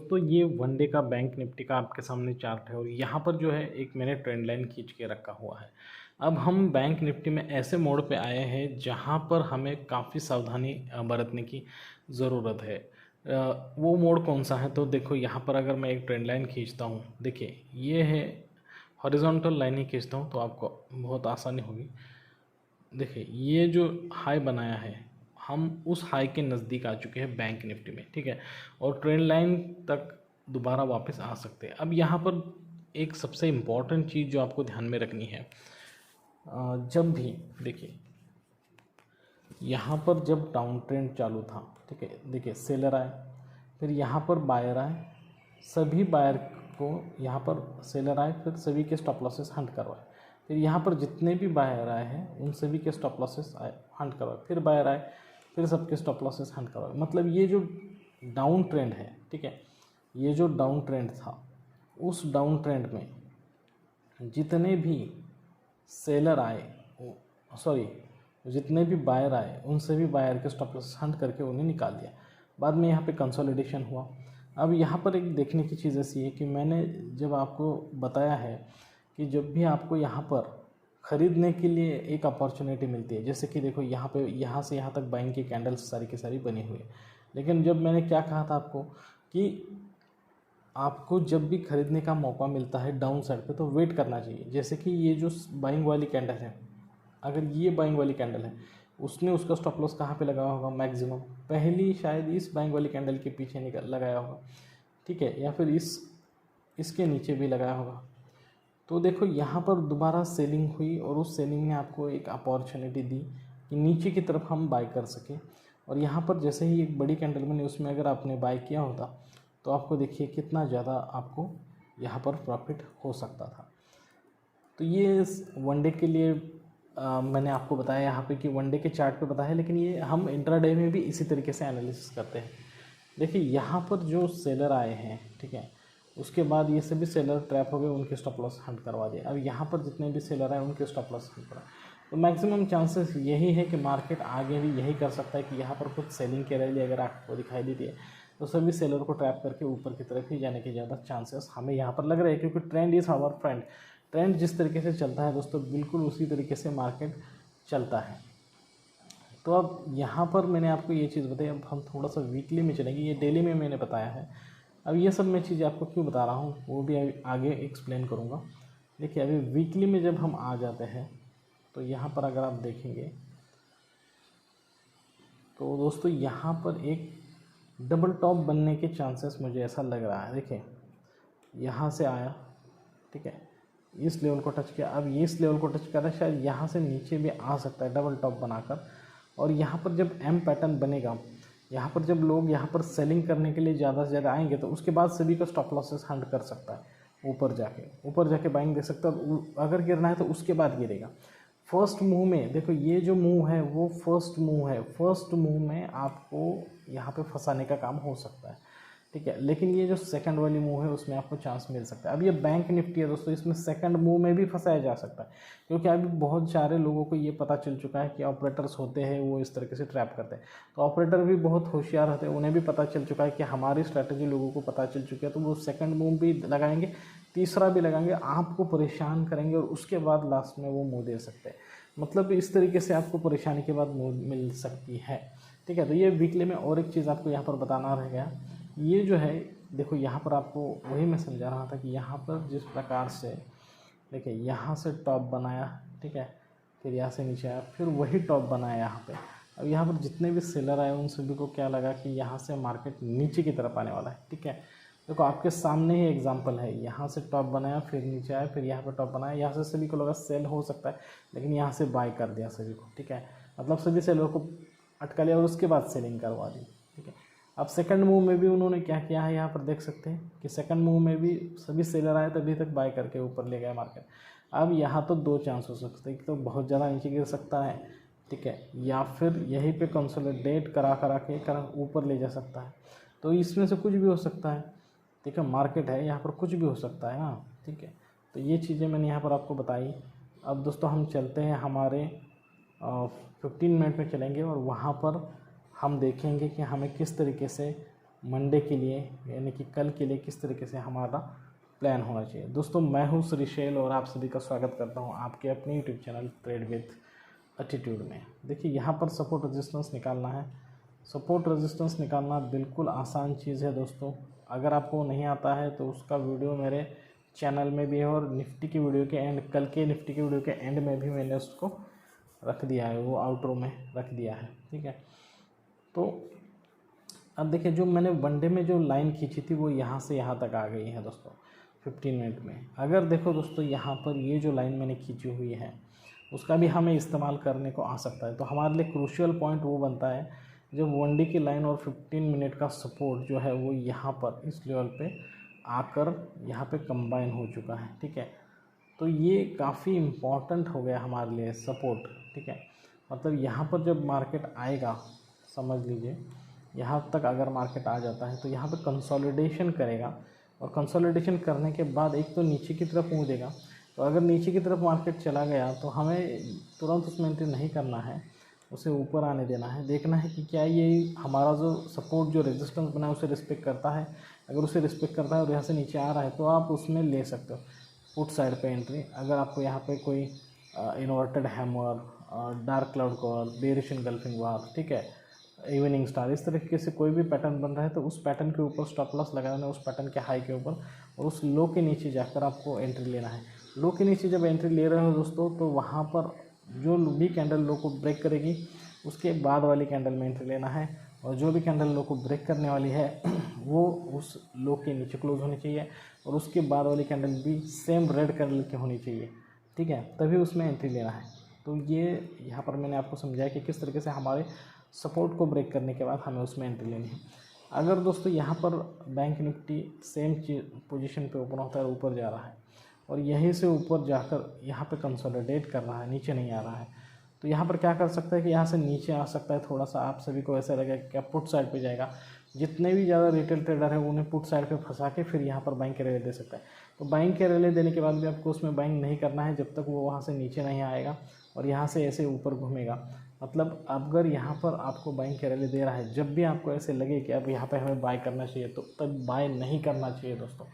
दोस्तों ये वनडे का बैंक निफ्टी का आपके सामने चार्ट है और यहाँ पर जो है एक मैंने ट्रेंड लाइन खींच के रखा हुआ है। अब हम बैंक निफ्टी में ऐसे मोड़ पे आए हैं जहाँ पर हमें काफ़ी सावधानी बरतने की ज़रूरत है। वो मोड़ कौन सा है, तो देखो यहाँ पर अगर मैं एक ट्रेंड लाइन खींचता हूँ, देखिए ये है हॉरिजॉन्टल लाइन ही खींचता हूँ तो आपको बहुत आसानी होगी। देखिए ये जो हाई बनाया है, हम उस हाई के नज़दीक आ चुके हैं बैंक निफ्टी में, ठीक है, और ट्रेंड लाइन तक दोबारा वापस आ सकते हैं। अब यहाँ पर एक सबसे इम्पॉर्टेंट चीज़ जो आपको ध्यान में रखनी है, जब भी देखिए यहाँ पर जब डाउन ट्रेंड चालू था, ठीक है, देखिए सेलर आए, फिर यहाँ पर बायर आए, सभी बायर को यहाँ पर सेलर आए, फिर सभी के स्टॉप लॉसेस हंट करवाए, फिर यहाँ पर जितने भी बायर आए हैं उन सभी के स्टॉप लॉसेस हंट करवाए, फिर बायर आए, फिर सबके स्टॉप लॉसेस हंट करवाए। मतलब ये जो डाउन ट्रेंड है, ठीक है, ये जो डाउन ट्रेंड था, उस डाउन ट्रेंड में जितने भी सेलर आए, सॉरी, जितने भी बायर आए उन सभी बायर के स्टॉप लॉस हंट करके उन्हें निकाल दिया। बाद में यहाँ पे कंसोलिडेशन हुआ। अब यहाँ पर एक देखने की चीज़ ऐसी है कि मैंने जब आपको बताया है कि जब भी आपको यहाँ पर ख़रीदने के लिए एक अपॉर्चुनिटी मिलती है, जैसे कि देखो यहाँ पे यहाँ से यहाँ तक बाइंग की कैंडल्स सारी की सारी बनी हुई है, लेकिन जब मैंने क्या कहा था आपको कि आपको जब भी खरीदने का मौका मिलता है डाउन साइड पे तो वेट करना चाहिए। जैसे कि ये जो बाइंग वाली कैंडल है, अगर ये बाइंग वाली कैंडल है, उसने उसका स्टॉप लॉस कहाँ पे लगाया होगा, मैक्सिमम पहली शायद इस बाइंग वाली कैंडल के पीछे निकल लगाया होगा, ठीक है, या फिर इसके नीचे भी लगाया होगा। तो देखो यहाँ पर दोबारा सेलिंग हुई और उस सेलिंग ने आपको एक अपॉर्चुनिटी दी कि नीचे की तरफ हम बाय कर सकें। और यहाँ पर जैसे ही एक बड़ी कैंडल बनी, उसमें अगर आपने बाय किया होता तो आपको देखिए कितना ज़्यादा आपको यहाँ पर प्रॉफिट हो सकता था। तो ये वनडे के लिए मैंने आपको बताया यहाँ पे कि वनडे के चार्ट पे बताया है, लेकिन ये हम इंट्राडे में भी इसी तरीके से एनालिसिस करते हैं। देखिए यहाँ पर जो सेलर आए हैं, ठीक है, उसके बाद ये सभी सेलर ट्रैप हो गए, उनके स्टॉप लॉस हंट करवा दिए। अब यहाँ पर जितने भी सेलर आए उनके स्टॉप लॉस हंट करा, तो मैक्सिमम चांसेस यही है कि मार्केट आगे भी यही कर सकता है कि यहाँ पर कुछ सेलिंग की रैली अगर आपको दिखाई देती है तो सभी सेलर को ट्रैप करके ऊपर की तरफ ही जाने के ज़्यादा चांसेस हमें यहाँ पर लग रहे हैं, क्योंकि trend is our friend. Trend जिस तरीके से चलता है दोस्तों, बिल्कुल उसी तरीके से मार्केट चलता है। तो अब यहाँ पर मैंने आपको ये चीज़ बताई, अब हम थोड़ा सा वीकली में चलेंगे। ये डेली में मैंने बताया है, अब ये सब मैं चीज़ें आपको क्यों बता रहा हूँ वो भी आगे एक्सप्लेन करूँगा। देखिए अभी वीकली में जब हम आ जाते हैं तो यहाँ पर अगर आप देखेंगे तो दोस्तों यहाँ पर एक डबल टॉप बनने के चांसेस मुझे ऐसा लग रहा है। देखिए यहाँ से आया, ठीक है, इस लेवल को टच किया, अब ये इस लेवल को टच कर रहा है, शायद यहाँ से नीचे भी आ सकता है डबल टॉप बनाकर। और यहाँ पर जब एम पैटर्न बनेगा, यहाँ पर जब लोग यहाँ पर सेलिंग करने के लिए ज़्यादा से ज़्यादा आएंगे तो उसके बाद सभी का स्टॉप लॉसेस हंट कर सकता है, ऊपर जाके बाइंग दे सकता है। अगर गिरना है तो उसके बाद गिरेगा। फर्स्ट मूव में देखो ये जो मूव है वो फर्स्ट मूव है, फर्स्ट मूव में आपको यहाँ पे फंसाने का काम हो सकता है, ठीक है, लेकिन ये जो सेकंड वाली मूव है उसमें आपको चांस मिल सकता है। अब ये बैंक निफ्टी है दोस्तों, इसमें सेकंड मूव में भी फंसाया जा सकता है, क्योंकि अभी बहुत सारे लोगों को ये पता चल चुका है कि ऑपरेटर्स होते हैं वो इस तरीके से ट्रैप करते हैं। तो ऑपरेटर भी बहुत होशियार होते हैं, उन्हें भी पता चल चुका है कि हमारी स्ट्रैटेजी लोगों को पता चल चुकी है, तो वो सेकंड मूव भी लगाएंगे, तीसरा भी लगाएंगे, आपको परेशान करेंगे और उसके बाद लास्ट में वो मूव दे सकते हैं। मतलब इस तरीके से आपको परेशानी के बाद मूव मिल सकती है, ठीक है। तो ये वीकली में और एक चीज़ आपको यहाँ पर बताना रह गया, ये जो है देखो यहाँ पर आपको वही मैं समझा रहा था कि यहाँ पर जिस प्रकार से देखिए यहाँ से टॉप बनाया, ठीक है, फिर यहाँ से नीचे आया, फिर वही टॉप बनाया यहाँ पे। अब यहाँ पर जितने भी सेलर आए उन सभी को क्या लगा कि यहाँ से मार्केट नीचे की तरफ आने वाला है, ठीक है। देखो आपके सामने ही एग्जांपल है, यहाँ से टॉप बनाया, फिर नीचे आया, फिर यहाँ पर टॉप बनाया, यहाँ से सभी को लगा सेल हो सकता है, लेकिन यहाँ से बाय कर दिया सभी को, ठीक है, मतलब सभी सेलर को अटका लिया और उसके बाद सेलिंग करवा दी, ठीक है। अब सेकंड मूव में भी उन्होंने क्या किया है, यहाँ पर देख सकते हैं कि सेकंड मूव में भी सभी सेलर आए तभी तक बाय करके ऊपर ले गए मार्केट। अब यहाँ तो दो चांस हो सकते हैं, तो बहुत ज़्यादा नीचे गिर सकता है, ठीक है, या फिर यहीं पे कंसोलिडेट करा के ऊपर ले जा सकता है। तो इसमें से कुछ भी हो सकता है, ठीक है, मार्केट है यहाँ पर कुछ भी हो सकता है ना, ठीक है। तो ये चीज़ें मैंने यहाँ पर आपको बताई। अब दोस्तों हम चलते हैं हमारे 15 मिनट में चलेंगे और वहाँ पर हम देखेंगे कि हमें किस तरीके से मंडे के लिए यानी कि कल के लिए किस तरीके से हमारा प्लान होना चाहिए। दोस्तों मैं हूं श्रीशैल और आप सभी का स्वागत करता हूं आपके अपने YouTube channel trade with attitude में। देखिए यहाँ पर सपोर्ट रेजिस्टेंस निकालना है। सपोर्ट रेजिस्टेंस निकालना बिल्कुल आसान चीज़ है दोस्तों। अगर आपको नहीं आता है तो उसका वीडियो मेरे चैनल में भी है और निफ्टी की वीडियो के एंड, कल के निफ्टी की वीडियो के एंड में भी मैंने उसको रख दिया है, वो आउटरो में रख दिया है। ठीक है, तो अब देखिए जो मैंने वनडे में जो लाइन खींची थी वो यहाँ से यहाँ तक आ गई है दोस्तों 15 मिनट में। अगर देखो दोस्तों यहाँ पर ये जो लाइन मैंने खींची हुई है उसका भी हमें इस्तेमाल करने को आ सकता है। तो हमारे लिए क्रूशियल पॉइंट वो बनता है जब वनडे की लाइन और 15 मिनट का सपोर्ट जो है वो यहाँ पर इस लेवल पे आकर यहाँ पे कंबाइन हो चुका है। ठीक है, तो ये काफ़ी इम्पॉर्टेंट हो गया हमारे लिए सपोर्ट। ठीक है, मतलब यहाँ पर जब मार्केट आएगा, समझ लीजिए यहाँ तक अगर मार्केट आ जाता है तो यहाँ पे कंसोलिडेशन करेगा और कंसोलिडेशन करने के बाद एक तो नीचे की तरफ मुँह देगा। तो अगर नीचे की तरफ मार्केट चला गया तो हमें तुरंत उसमें एंट्री नहीं करना है, उसे ऊपर आने देना है। देखना है कि क्या ये हमारा जो सपोर्ट जो रेजिस्टेंस बना है उसे रिस्पेक्ट करता है। अगर उसे रिस्पेक्ट करता है और यहाँ से नीचे आ रहा है तो आप उसमें ले सकते हो पुट साइड पे एंट्री। अगर आपको यहाँ पे कोई inverted hammer, dark cloud cover, bearish engulfing bar, ठीक है, इवनिंग स्टार, इस तरीके से कोई भी पैटर्न बन रहा है तो उस पैटर्न के ऊपर स्टॉप लॉस लगाना है, उस पैटर्न के हाई के ऊपर, और उस लो के नीचे जाकर आपको एंट्री लेना है। लो के नीचे जब एंट्री ले रहे हो दोस्तों तो वहाँ पर जो भी कैंडल लो को ब्रेक करेगी उसके बाद वाली कैंडल में एंट्री लेना है, और जो भी कैंडल लो को ब्रेक करने वाली है वो उस लो के नीचे क्लोज होनी चाहिए और उसके बाद वाली कैंडल भी सेम रेड कैंडल की होनी चाहिए। ठीक है, तभी उसमें एंट्री लेना है। तो ये यहाँ पर मैंने आपको समझाया कि किस तरीके से हमारे सपोर्ट को ब्रेक करने के बाद हमें उसमें एंट्री लेनी है। अगर दोस्तों यहाँ पर बैंक निफ्टी सेम पोजीशन पे ओपन होता है, ऊपर जा रहा है और यहीं से ऊपर जाकर यहाँ पे कंसोलिडेट कर रहा है, नीचे नहीं आ रहा है, तो यहाँ पर क्या कर सकता है कि यहाँ से नीचे आ सकता है थोड़ा सा। आप सभी को ऐसा लगेगा कि पुट साइड पे जाएगा। जितने भी ज़्यादा रिटेल ट्रेडर है उन्हें पुट साइड पे फंसा के फिर यहाँ पर बाइंग के रेले दे सकता है। तो बाइंग के रेले देने के बाद भी आपको उसमें बाइंग नहीं करना है जब तक वो वहाँ से नीचे नहीं आएगा और यहाँ से ऐसे ऊपर घूमेगा। मतलब अगर यहाँ पर आपको बाइंग के रेले दे रहा है, जब भी आपको ऐसे लगे कि अब यहाँ पे हमें बाय करना चाहिए तो तब बाय नहीं करना चाहिए दोस्तों,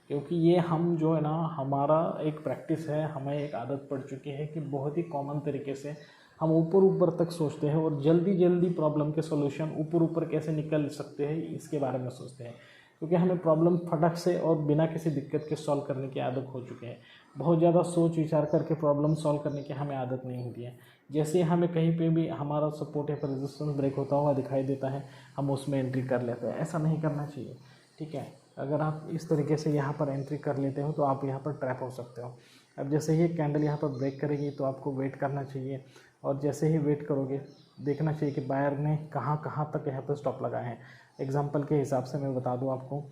क्योंकि ये हम जो है ना, हमारा एक प्रैक्टिस है, हमें एक आदत पड़ चुकी है कि बहुत ही कॉमन तरीके से हम ऊपर ऊपर तक सोचते हैं और जल्दी जल्दी प्रॉब्लम के सॉल्यूशन ऊपर ऊपर कैसे निकल सकते हैं इसके बारे में सोचते हैं, क्योंकि हमें प्रॉब्लम फटक से और बिना किसी दिक्कत के सॉल्व करने की आदत हो चुकी है। बहुत ज़्यादा सोच विचार करके प्रॉब्लम सॉल्व करने की हमें आदत नहीं होती है। जैसे हमें कहीं पे भी हमारा सपोर्ट या रेजिस्टेंस ब्रेक होता हुआ दिखाई देता है, हम उसमें एंट्री कर लेते हैं। ऐसा नहीं करना चाहिए। ठीक है, अगर आप इस तरीके से यहाँ पर एंट्री कर लेते हो तो आप यहाँ पर ट्रैप हो सकते हो। अब जैसे ही कैंडल यहाँ पर ब्रेक करेगी तो आपको वेट करना चाहिए, और जैसे ही वेट करोगे देखना चाहिए कि बायर ने कहाँ कहाँ तक यहाँ पर स्टॉप लगाए हैं। एग्जांपल के हिसाब से मैं बता दूँ आपको,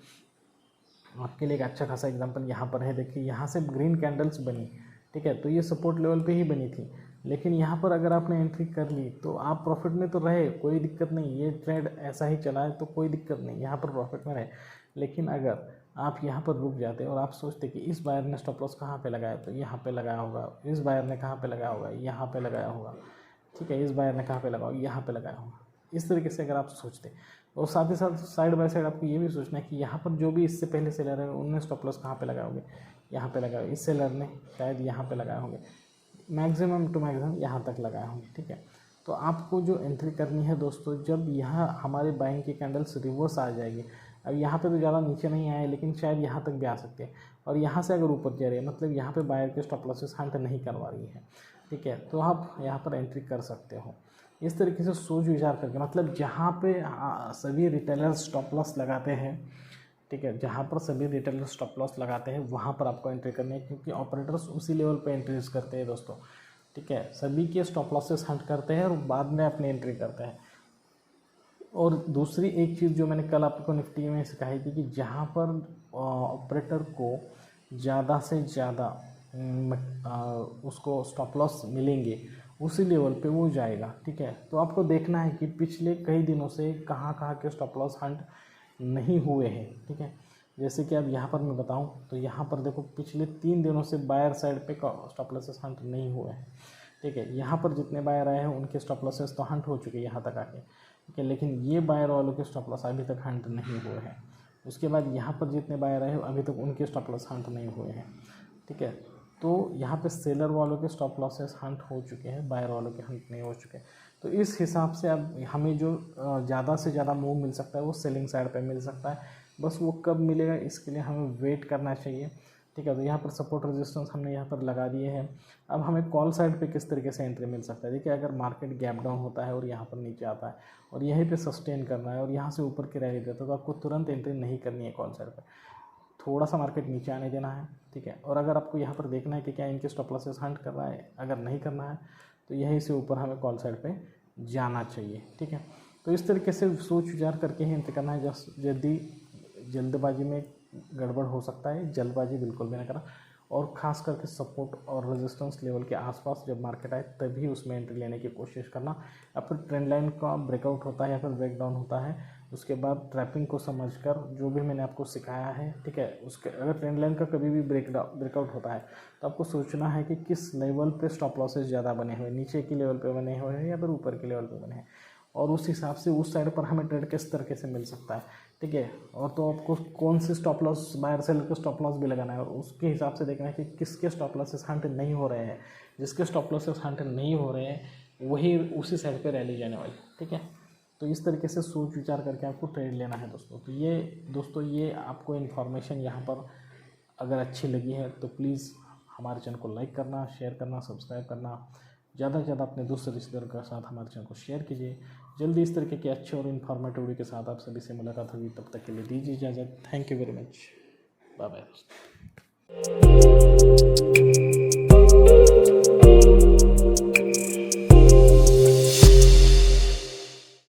आपके लिए एक अच्छा खासा एग्जांपल यहाँ पर है। देखिए यहाँ से ग्रीन कैंडल्स बनी, ठीक है, तो ये सपोर्ट लेवल पे ही बनी थी, लेकिन यहाँ पर अगर आपने एंट्री कर ली तो आप प्रॉफिट में तो रहे, कोई दिक्कत नहीं, ये ट्रेड ऐसा ही चला है तो कोई दिक्कत नहीं, यहाँ पर प्रॉफिट में रहे। लेकिन अगर आप यहाँ पर रुक जाते और आप सोचते कि इस बायर ने स्टॉप लॉस कहाँ पे लगाया, तो यहाँ पे लगाया होगा, इस बायर ने कहाँ पे लगाया होगा, यहाँ पे लगाया होगा, ठीक है, इस बायर ने कहाँ पे लगाया होगा, यहाँ पे लगाया होगा, इस तरीके से अगर आप सोचते, और साथ ही साथ साइड बाय साइड आपको ये भी सोचना है कि यहाँ पर जो भी इससे पहले सेलर है उनने स्टॉप लॉस कहाँ पे लगाए होंगे, यहाँ पे लगाए, इस सेलर ने शायद यहाँ पे लगाए होंगे, मैक्सिमम टू मैक्सिमम यहाँ तक लगाए होंगे। ठीक है, तो आपको जो एंट्री करनी है दोस्तों, जब यहाँ हमारे बाइंग की कैंडल्स रिवर्स आ जाएगी, अब यहाँ पे तो ज़्यादा नीचे नहीं आए लेकिन शायद यहाँ तक भी आ सकते हैं, और यहाँ से अगर ऊपर जा रही है मतलब यहाँ पे बायर के स्टॉप लॉसेस हंट नहीं करवा रही है, ठीक है, तो आप यहाँ पर एंट्री कर सकते हो। इस तरीके से सोच विचार करके, मतलब जहाँ पे सभी रिटेलर्स स्टॉप लॉस लगाते हैं, ठीक है, जहाँ पर सभी रिटेलर्स स्टॉप लॉस लगाते हैं वहाँ पर आपको एंट्री करनी है, क्योंकि ऑपरेटर्स उसी लेवल पे एंट्रीज करते हैं दोस्तों। ठीक है, सभी के स्टॉप लॉसेस हंट करते हैं और बाद में अपनी एंट्री करते हैं। और दूसरी एक चीज़ जो मैंने कल आपको निफ्टी में सिखाई थी कि जहाँ पर ऑपरेटर को ज़्यादा से ज़्यादा उसको स्टॉप लॉस मिलेंगे उसी लेवल पे वो जाएगा। ठीक है, तो आपको देखना है कि पिछले कई दिनों से कहाँ कहाँ के स्टॉप लॉस हंट नहीं हुए हैं। ठीक है, जैसे कि अब यहाँ पर मैं बताऊँ तो यहाँ पर देखो पिछले 3 दिनों से बायर साइड पे स्टॉप लॉसेस हंट नहीं हुए हैं। ठीक है। यहाँ पर जितने बायर आए हैं उनके स्टॉप लॉसेस तो हंट हो चुके हैं यहाँ तक आके, ठीक है, लेकिन ये बायर वालों के स्टॉप लॉस अभी तक हंट नहीं हुए हैं। उसके बाद यहाँ पर जितने बायर आए हैं अभी तक उनके स्टॉप लॉस हंट नहीं हुए हैं, ठीक है। तो यहाँ पे सेलर वालों के स्टॉप लॉसेस हंट हो चुके हैं, बायर वालों के हंट नहीं हो चुके। तो इस हिसाब से अब हमें जो ज़्यादा से ज़्यादा मूव मिल सकता है वो सेलिंग साइड पे मिल सकता है। बस वो कब मिलेगा इसके लिए हमें वेट करना चाहिए, ठीक है। तो यहाँ पर सपोर्ट रेजिस्टेंस हमने यहाँ पर लगा दिए हैं। अब हमें कॉल साइड पे किस तरीके से एंट्री मिल सकता है। देखिए, अगर मार्केट गैप डाउन होता है और यहाँ पर नीचे आता है और यहीं पे सस्टेन करना है और यहाँ से ऊपर की रैली देता है तो आपको तुरंत एंट्री नहीं करनी है कॉल साइड पे, थोड़ा सा मार्केट नीचे आने देना है, ठीक है। और अगर आपको यहाँ पर देखना है कि क्या इनके स्टॉप लॉसेस हंट कर रहा है, अगर नहीं करना है तो यहीं से ऊपर हमें कॉल साइड पे जाना चाहिए, ठीक है। तो इस तरीके से सोच विचार करके ही एंट्री करना है। यदि जल्दबाजी में गड़बड़ हो सकता है, जल्दबाजी बिल्कुल भी ना करा, और ख़ास करके सपोर्ट और रेजिस्टेंस लेवल के आसपास जब मार्केट आए तभी उसमें एंट्री लेने की कोशिश करना। या फिर ट्रेंड लाइन का ब्रेकआउट होता है या फिर ब्रेकडाउन होता है, उसके बाद ट्रैपिंग को समझकर जो भी मैंने आपको सिखाया है, ठीक है, उसके अगर ट्रेंड लाइन का कभी भी ब्रेकआउट होता है तो आपको सोचना है कि किस लेवल पे स्टॉप लॉसेस ज़्यादा बने हुए, नीचे की लेवल पे बने हुए हैं या फिर ऊपर के लेवल पे बने हैं, और उस हिसाब से उस साइड पर हमें ट्रेड किस तरीके से मिल सकता है, ठीक है। और तो आपको कौन से स्टॉप लॉस, बायर सेलर के स्टॉप लॉस भी लगाना है और उसके हिसाब से देखना है कि किसके स्टॉप लॉसेस हंट नहीं हो रहे हैं। जिसके स्टॉप लॉसेस हंट नहीं हो रहे हैं वही उसी साइड पे रैली जाने वाली, ठीक है। तो इस तरीके से सोच विचार करके आपको ट्रेड लेना है दोस्तों। तो ये आपको इन्फॉर्मेशन यहाँ पर अगर अच्छी लगी है तो प्लीज़ हमारे चैनल को लाइक करना, शेयर करना, सब्सक्राइब करना, ज़्यादा से ज़्यादा अपने दोस्त रिश्तेदारों के साथ हमारे चैनल को शेयर कीजिए। जल्दी इस तरीके के अच्छे और इन्फॉर्मेटिव वीडियो के साथ आप सभी से मुलाकात होगी, तब तक के लिए दीजिए इजाज़त। Thank you very much, bye bye दोस्तों।